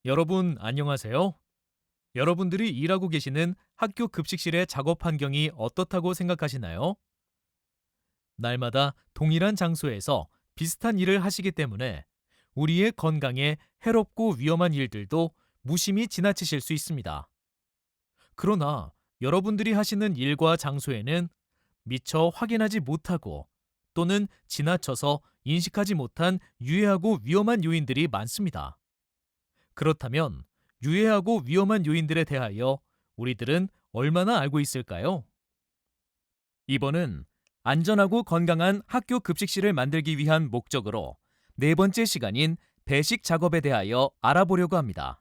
여러분, 안녕하세요. 여러분들이 일하고 계시는 학교 급식실의 작업 환경이 어떻다고 생각하시나요? 날마다 동일한 장소에서 비슷한 일을 하시기 때문에 우리의 건강에 해롭고 위험한 일들도 무심히 지나치실 수 있습니다. 그러나 여러분들이 하시는 일과 장소에는 미처 확인하지 못하고 또는 지나쳐서 인식하지 못한 유해하고 위험한 요인들이 많습니다. 그렇다면 유해하고 위험한 요인들에 대하여 우리들은 얼마나 알고 있을까요? 이번은 안전하고 건강한 학교 급식실을 만들기 위한 목적으로 네 번째 시간인 배식 작업에 대하여 알아보려고 합니다.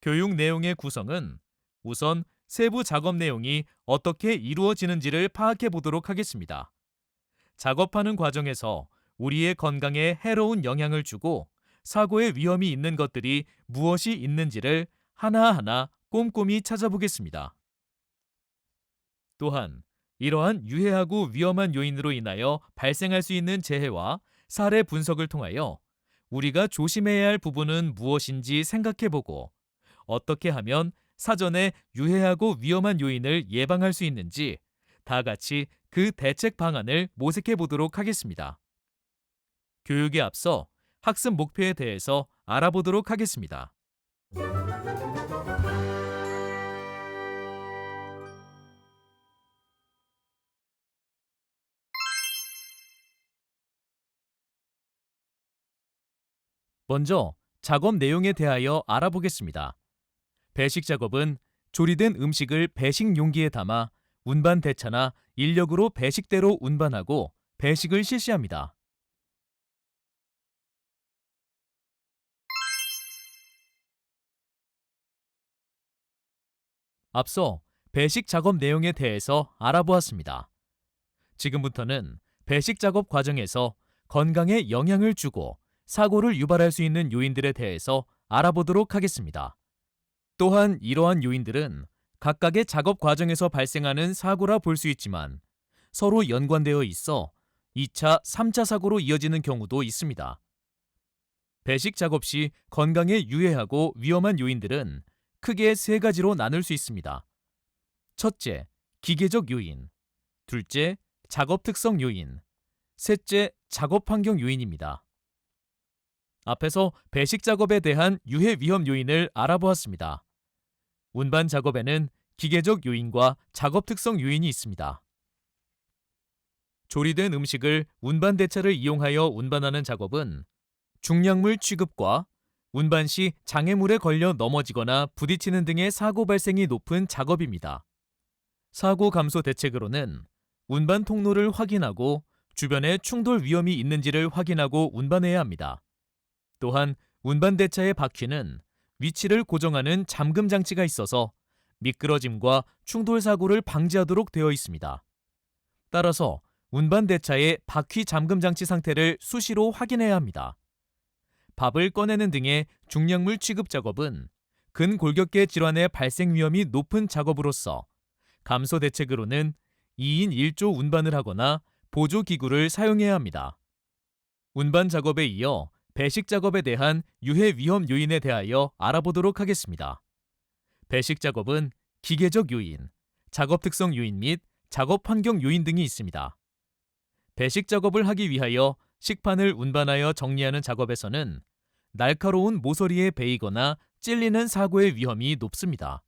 교육 내용의 구성은 우선 세부 작업 내용이 어떻게 이루어지는지를 파악해 보도록 하겠습니다. 작업하는 과정에서 우리의 건강에 해로운 영향을 주고 사고의 위험이 있는 것들이 무엇이 있는지를 하나하나 꼼꼼히 찾아보겠습니다. 또한 이러한 유해하고 위험한 요인으로 인하여 발생할 수 있는 재해와 사례 분석을 통하여 우리가 조심해야 할 부분은 무엇인지 생각해보고 어떻게 하면 사전에 유해하고 위험한 요인을 예방할 수 있는지 다 같이 그 대책 방안을 모색해 보도록 하겠습니다. 교육에 앞서 학습 목표에 대해서 알아보도록 하겠습니다. 먼저 작업 내용에 대하여 알아보겠습니다. 배식 작업은 조리된 음식을 배식 용기에 담아 운반 대차나 인력으로 배식대로 운반하고 배식을 실시합니다. 앞서 배식 작업 내용에 대해서 알아보았습니다. 지금부터는 배식 작업 과정에서 건강에 영향을 주고 사고를 유발할 수 있는 요인들에 대해서 알아보도록 하겠습니다. 또한 이러한 요인들은 각각의 작업 과정에서 발생하는 사고라 볼 수 있지만 서로 연관되어 있어 2차, 3차 사고로 이어지는 경우도 있습니다. 배식 작업 시 건강에 유해하고 위험한 요인들은 크게 세 가지로 나눌 수 있습니다. 첫째, 기계적 요인. 둘째, 작업 특성 요인. 셋째, 작업 환경 요인입니다. 앞에서 배식 작업에 대한 유해 위험 요인을 알아보았습니다. 운반 작업에는 기계적 요인과 작업 특성 요인이 있습니다. 조리된 음식을 운반 대차를 이용하여 운반하는 작업은 중량물 취급과 운반 시 장애물에 걸려 넘어지거나 부딪히는 등의 사고 발생이 높은 작업입니다. 사고 감소 대책으로는 운반 통로를 확인하고 주변에 충돌 위험이 있는지를 확인하고 운반해야 합니다. 또한 운반 대차의 바퀴는 위치를 고정하는 잠금 장치가 있어서 미끄러짐과 충돌 사고를 방지하도록 되어 있습니다. 따라서 운반 대차의 바퀴 잠금 장치 상태를 수시로 확인해야 합니다. 밥을 꺼내는 등의 중량물 취급 작업은 근골격계 질환의 발생 위험이 높은 작업으로서 감소 대책으로는 2인 1조 운반을 하거나 보조 기구를 사용해야 합니다. 운반 작업에 이어 배식 작업에 대한 유해 위험 요인에 대하여 알아보도록 하겠습니다. 배식 작업은 기계적 요인, 작업 특성 요인 및 작업 환경 요인 등이 있습니다. 배식 작업을 하기 위하여 식판을 운반하여 정리하는 작업에서는 날카로운 모서리에 베이거나 찔리는 사고의 위험이 높습니다.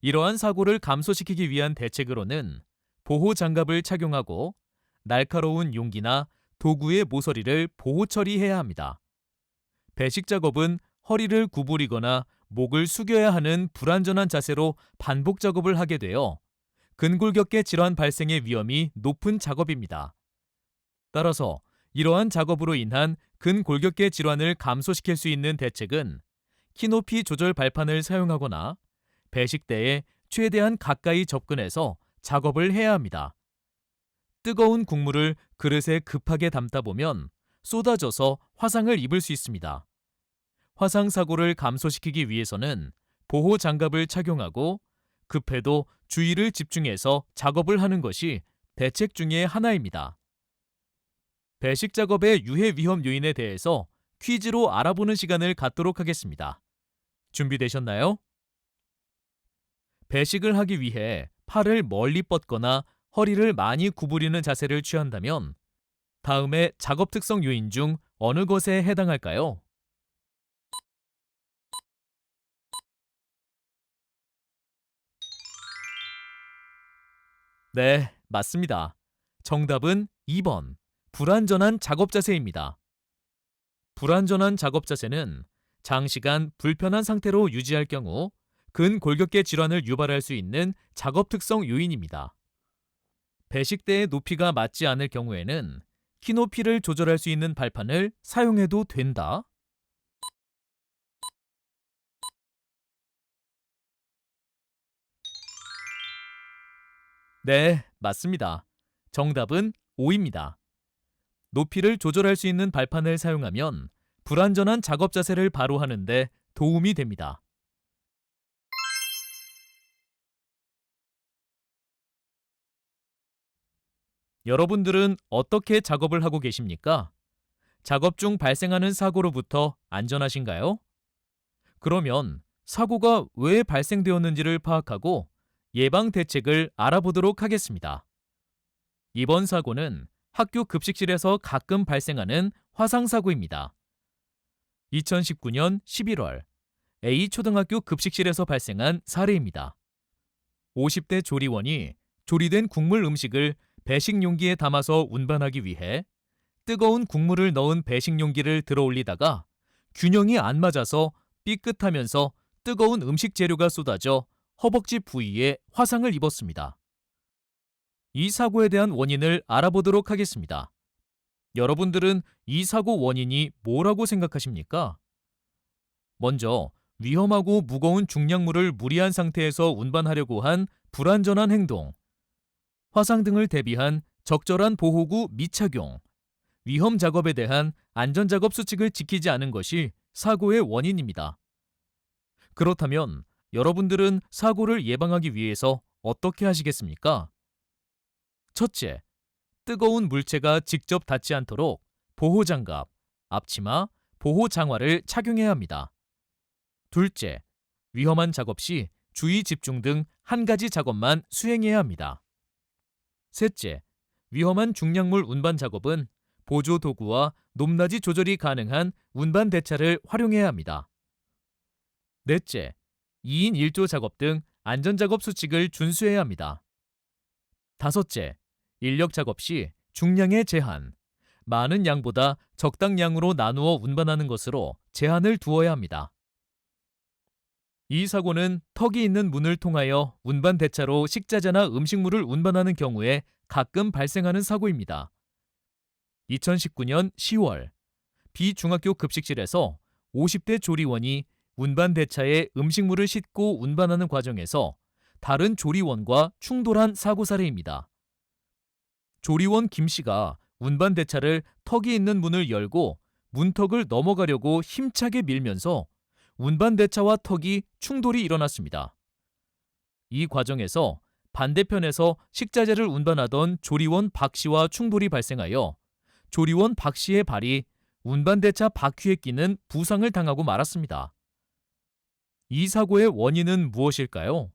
이러한 사고를 감소시키기 위한 대책으로는 보호 장갑을 착용하고 날카로운 용기나 도구의 모서리를 보호 처리해야 합니다. 배식 작업은 허리를 구부리거나 목을 숙여야 하는 불안전한 자세로 반복 작업을 하게 되어 근골격계 질환 발생의 위험이 높은 작업입니다. 따라서 이러한 작업으로 인한 근골격계 질환을 감소시킬 수 있는 대책은 키높이 조절 발판을 사용하거나 배식대에 최대한 가까이 접근해서 작업을 해야 합니다. 뜨거운 국물을 그릇에 급하게 담다 보면 쏟아져서 화상을 입을 수 있습니다. 화상 사고를 감소시키기 위해서는 보호 장갑을 착용하고 급해도 주의를 집중해서 작업을 하는 것이 대책 중의 하나입니다. 배식 작업의 유해 위험 요인에 대해서 퀴즈로 알아보는 시간을 갖도록 하겠습니다. 준비되셨나요? 배식을 하기 위해 팔을 멀리 뻗거나 허리를 많이 구부리는 자세를 취한다면 다음에 작업 특성 요인 중 어느 것에 해당할까요? 네, 맞습니다. 정답은 2번. 불완전한 작업 자세입니다. 불완전한 작업 자세는 장시간 불편한 상태로 유지할 경우 근골격계 질환을 유발할 수 있는 작업 특성 요인입니다. 배식대의 높이가 맞지 않을 경우에는 키 높이를 조절할 수 있는 발판을 사용해도 된다. 네, 맞습니다. 정답은 5입니다. 높이를 조절할 수 있는 발판을 사용하면 불완전한 작업 자세를 바로 하는데 도움이 됩니다. 여러분들은 어떻게 작업을 하고 계십니까? 작업 중 발생하는 사고로부터 안전하신가요? 그러면 사고가 왜 발생되었는지를 파악하고 예방 대책을 알아보도록 하겠습니다. 이번 사고는 학교 급식실에서 가끔 발생하는 화상사고입니다. 2019년 11월 A 초등학교 급식실에서 발생한 사례입니다. 50대 조리원이 조리된 국물 음식을 배식 용기에 담아서 운반하기 위해 뜨거운 국물을 넣은 배식 용기를 들어 올리다가 균형이 안 맞아서 삐끗하면서 뜨거운 음식 재료가 쏟아져 허벅지 부위에 화상을 입었습니다. 이 사고에 대한 원인을 알아보도록 하겠습니다. 여러분들은 이 사고 원인이 뭐라고 생각하십니까? 먼저 위험하고 무거운 중량물을 무리한 상태에서 운반하려고 한 불안전한 행동, 화상 등을 대비한 적절한 보호구 미착용, 위험 작업에 대한 안전작업 수칙을 지키지 않은 것이 사고의 원인입니다. 그렇다면 여러분들은 사고를 예방하기 위해서 어떻게 하시겠습니까? 첫째, 뜨거운 물체가 직접 닿지 않도록 보호장갑, 앞치마, 보호장화를 착용해야 합니다. 둘째, 위험한 작업 시 주의 집중 등 한 가지 작업만 수행해야 합니다. 셋째, 위험한 중량물 운반 작업은 보조 도구와 높낮이 조절이 가능한 운반 대차를 활용해야 합니다. 넷째, 2인 1조 작업 등 안전작업 수칙을 준수해야 합니다. 다섯째, 인력 작업 시 중량의 제한, 많은 양보다 적당량으로 나누어 운반하는 것으로 제한을 두어야 합니다. 이 사고는 턱이 있는 문을 통하여 운반 대차로 식자재나 음식물을 운반하는 경우에 가끔 발생하는 사고입니다. 2019년 10월 비중학교 급식실에서 50대 조리원이 운반 대차에 음식물을 싣고 운반하는 과정에서 다른 조리원과 충돌한 사고 사례입니다. 조리원 김 씨가 운반 대차를 턱이 있는 문을 열고 문턱을 넘어가려고 힘차게 밀면서 운반 대차와 턱이 충돌이 일어났습니다. 이 과정에서 반대편에서 식자재를 운반하던 조리원 박 씨와 충돌이 발생하여 조리원 박 씨의 발이 운반대차 바퀴에 끼는 부상을 당하고 말았습니다. 이 사고의 원인은 무엇일까요?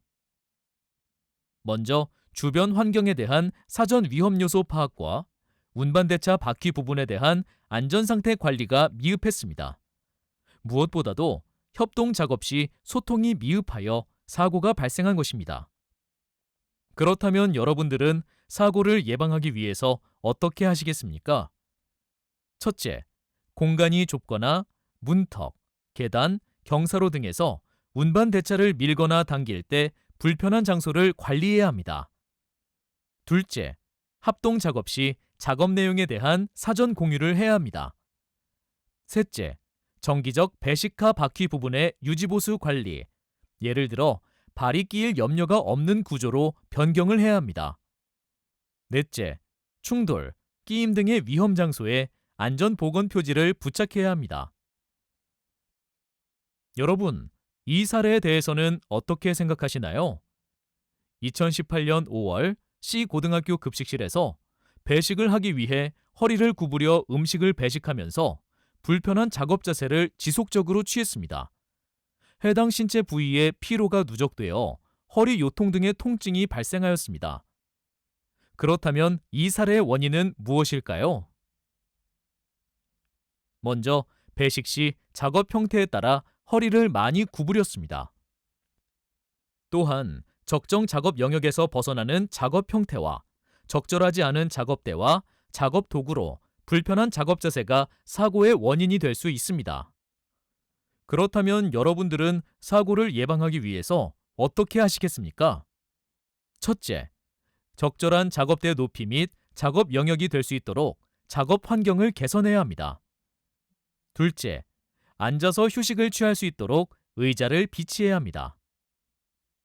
먼저 주변 환경에 대한 사전 위험 요소 파악과 운반대차 바퀴 부분에 대한 안전상태 관리가 미흡했습니다. 무엇보다도 협동 작업 시 소통이 미흡하여 사고가 발생한 것입니다. 그렇다면 여러분들은 사고를 예방하기 위해서 어떻게 하시겠습니까? 첫째, 공간이 좁거나 문턱, 계단, 경사로 등에서 운반 대차를 밀거나 당길 때 불편한 장소를 관리해야 합니다. 둘째, 합동 작업 시 작업 내용에 대한 사전 공유를 해야 합니다. 셋째, 정기적 배식카 바퀴 부분의 유지보수 관리, 예를 들어 발이 끼일 염려가 없는 구조로 변경을 해야 합니다. 넷째, 충돌, 끼임 등의 위험 장소에 안전보건 표지를 부착해야 합니다. 여러분, 이 사례에 대해서는 어떻게 생각하시나요? 2018년 5월 C고등학교 급식실에서 배식을 하기 위해 허리를 구부려 음식을 배식하면서 불편한 작업 자세를 지속적으로 취했습니다. 해당 신체 부위에 피로가 누적되어 허리 요통 등의 통증이 발생하였습니다. 그렇다면 이 사례의 원인은 무엇일까요? 먼저 배식 시 작업 형태에 따라 허리를 많이 구부렸습니다. 또한 적정 작업 영역에서 벗어나는 작업 형태와 적절하지 않은 작업대와 작업 도구로 불편한 작업 자세가 사고의 원인이 될 수 있습니다. 그렇다면 여러분들은 사고를 예방하기 위해서 어떻게 하시겠습니까? 첫째, 적절한 작업대 높이 및 작업 영역이 될 수 있도록 작업 환경을 개선해야 합니다. 둘째, 앉아서 휴식을 취할 수 있도록 의자를 비치해야 합니다.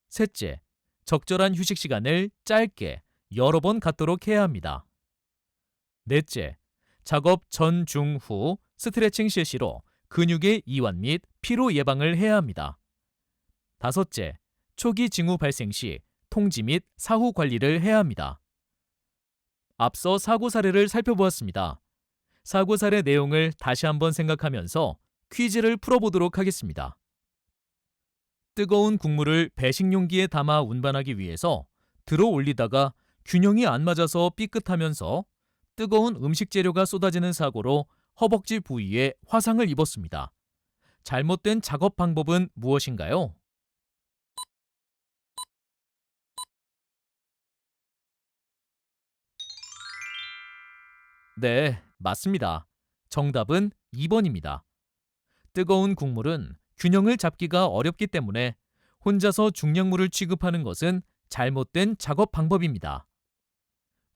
셋째, 적절한 휴식 시간을 짧게 여러 번 갖도록 해야 합니다. 넷째, 작업 전, 중, 후 스트레칭 실시로 근육의 이완 및 피로 예방을 해야 합니다. 다섯째, 초기 징후 발생 시 통지 및 사후 관리를 해야 합니다. 앞서 사고 사례를 살펴보았습니다. 사고 사례 내용을 다시 한번 생각하면서 퀴즈를 풀어보도록 하겠습니다. 뜨거운 국물을 배식 용기에 담아 운반하기 위해서 들어 올리다가 균형이 안 맞아서 삐끗하면서 뜨거운 음식 재료가 쏟아지는 사고로 허벅지 부위에 화상을 입었습니다. 잘못된 작업 방법은 무엇인가요? 네, 맞습니다. 정답은 2번입니다. 뜨거운 국물은 균형을 잡기가 어렵기 때문에 혼자서 중량물을 취급하는 것은 잘못된 작업 방법입니다.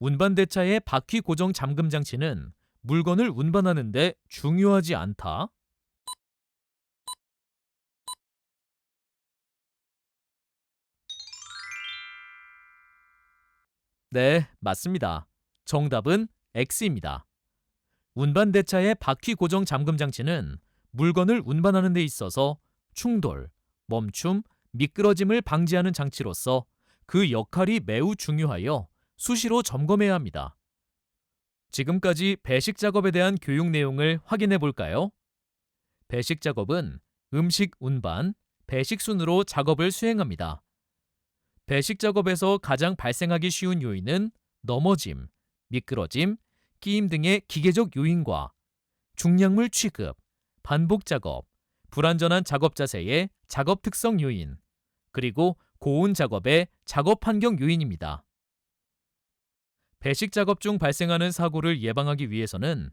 운반대차의 바퀴 고정 잠금 장치는 물건을 운반하는 데 중요하지 않다? 네, 맞습니다. 정답은 X입니다. 운반대차의 바퀴 고정 잠금 장치는 물건을 운반하는 데 있어서 충돌, 멈춤, 미끄러짐을 방지하는 장치로서 그 역할이 매우 중요하여 수시로 점검해야 합니다. 지금까지 배식 작업에 대한 교육 내용을 확인해 볼까요? 배식 작업은 음식 운반, 배식 순으로 작업을 수행합니다. 배식 작업에서 가장 발생하기 쉬운 요인은 넘어짐, 미끄러짐, 끼임 등의 기계적 요인과 중량물 취급, 반복 작업, 불완전한 작업 자세의 작업 특성 요인, 그리고 고온 작업의 작업 환경 요인입니다. 배식 작업 중 발생하는 사고를 예방하기 위해서는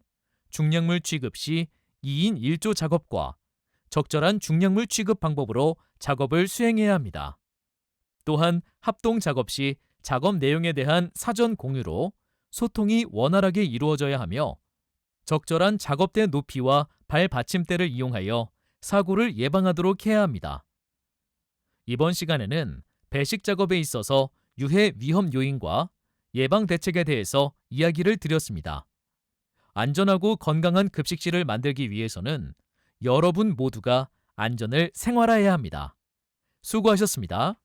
중량물 취급 시 2인 1조 작업과 적절한 중량물 취급 방법으로 작업을 수행해야 합니다. 또한 합동 작업 시 작업 내용에 대한 사전 공유로 소통이 원활하게 이루어져야 하며 적절한 작업대 높이와 발 받침대를 이용하여 사고를 예방하도록 해야 합니다. 이번 시간에는 배식 작업에 있어서 유해 위험 요인과 예방 대책에 대해서 이야기를 드렸습니다. 안전하고 건강한 급식실을 만들기 위해서는 여러분 모두가 안전을 생활화해야 합니다. 수고하셨습니다.